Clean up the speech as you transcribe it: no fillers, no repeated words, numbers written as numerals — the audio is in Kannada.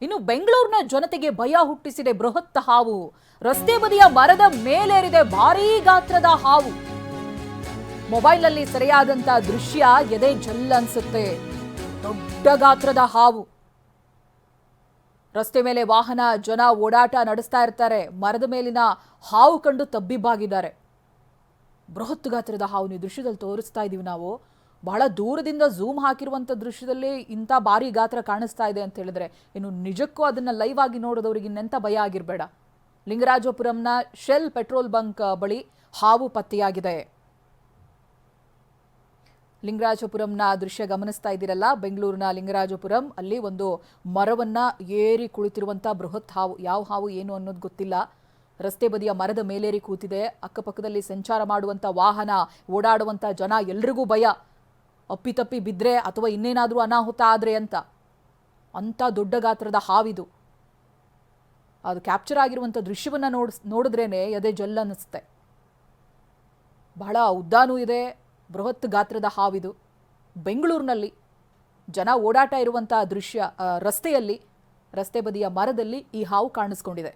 ಇನ್ನು ಬೆಂಗಳೂರಿನ ಜನತೆಗೆ ಭಯ ಹುಟ್ಟಿಸಿದೆ ಬೃಹತ್ ಹಾವು. ರಸ್ತೆ ಬದಿಯ ಮರದ ಮೇಲೇರಿದೆ ಭಾರೀ ಗಾತ್ರದ ಹಾವು. ಮೊಬೈಲ್ನಲ್ಲಿ ಸೆರೆಯಾದಂತ ದೃಶ್ಯ ಎದೆ ಜಲ್ ಅನ್ಸುತ್ತೆ. ದೊಡ್ಡ ಗಾತ್ರದ ಹಾವು. ರಸ್ತೆ ಮೇಲೆ ವಾಹನ ಜನ ಓಡಾಟ ನಡೆಸ್ತಾ ಇರ್ತಾರೆ. ಮರದ ಮೇಲಿನ ಹಾವು ಕಂಡು ತಬ್ಬಿಬ್ಬಾಗಿದ್ದಾರೆ. ಬೃಹತ್ ಗಾತ್ರದ ಹಾವು ಈ ದೃಶ್ಯದಲ್ಲಿ ತೋರಿಸ್ತಾ ಇದೀವಿ ನಾವು. ಬಹಳ ದೂರದಿಂದ ಝೂಮ್ ಹಾಕಿರುವಂತ ದೃಶ್ಯದಲ್ಲಿ ಇಂಥ ಭಾರಿ ಗಾತ್ರ ಕಾಣಿಸ್ತಾ ಇದೆ ಅಂತ ಹೇಳಿದ್ರೆ ಇನ್ನು ನಿಜಕ್ಕೂ ಅದನ್ನ ಲೈವ್ ಆಗಿ ನೋಡೋದವ್ರಿಗೆ ಇನ್ನೆಂತ ಭಯ ಆಗಿರಬೇಡ. ಲಿಂಗರಾಜಪುರಂನ ಶೆಲ್ ಪೆಟ್ರೋಲ್ ಬಂಕ್ ಬಳಿ ಹಾವು ಪತ್ತೆಯಾಗಿದೆ. ಲಿಂಗರಾಜಪುರಂನ ದೃಶ್ಯ ಗಮನಿಸ್ತಾ ಇದ್ದೀರಲ್ಲ, ಬೆಂಗಳೂರಿನ ಲಿಂಗರಾಜಪುರಂ ಅಲ್ಲಿ ಒಂದು ಮರವನ್ನ ಏರಿ ಕುಳಿತಿರುವಂತಹ ಬೃಹತ್ ಹಾವು. ಯಾವ ಹಾವು ಏನು ಅನ್ನೋದು ಗೊತ್ತಿಲ್ಲ. ರಸ್ತೆ ಬದಿಯ ಮರದ ಮೇಲೇರಿ ಕೂತಿದೆ. ಅಕ್ಕಪಕ್ಕದಲ್ಲಿ ಸಂಚಾರ ಮಾಡುವಂತ ವಾಹನ, ಓಡಾಡುವಂತ ಜನ ಎಲ್ರಿಗೂ ಭಯ. ಅಪ್ಪಿತಪ್ಪಿ ಬಿದ್ರೆ ಅಥವಾ ಇನ್ನೇನಾದ್ರೂ ಅನಾಹುತ ಆದ್ರೆ ಅಂತ ದೊಡ್ಡ ಗಾತ್ರದ ಹಾವಿದು. ಅದು ಕ್ಯಾಪ್ಚರ್ ಆಗಿರುವಂತ ದೃಶ್ಯವನ್ನ ನೋಡಿದ್ರೇನೆ ಎದೆ ಜಲ್ ಅನ್ನಿಸುತ್ತೆ. ಬಹಳ ಉದ್ದಾನೂ ಇದೆ. ಬೃಹತ್ ಗಾತ್ರದ ಹಾವಿದು. ಬೆಂಗಳೂರಿನಲ್ಲಿ ಜನ ಓಡಾಟ ಇರುವಂತಹ ದೃಶ್ಯ, ರಸ್ತೆಯಲ್ಲಿ ರಸ್ತೆ ಬದಿಯ ಮರದಲ್ಲಿ ಈ ಹಾವು ಕಾಣಿಸ್ಕೊಂಡಿದೆ.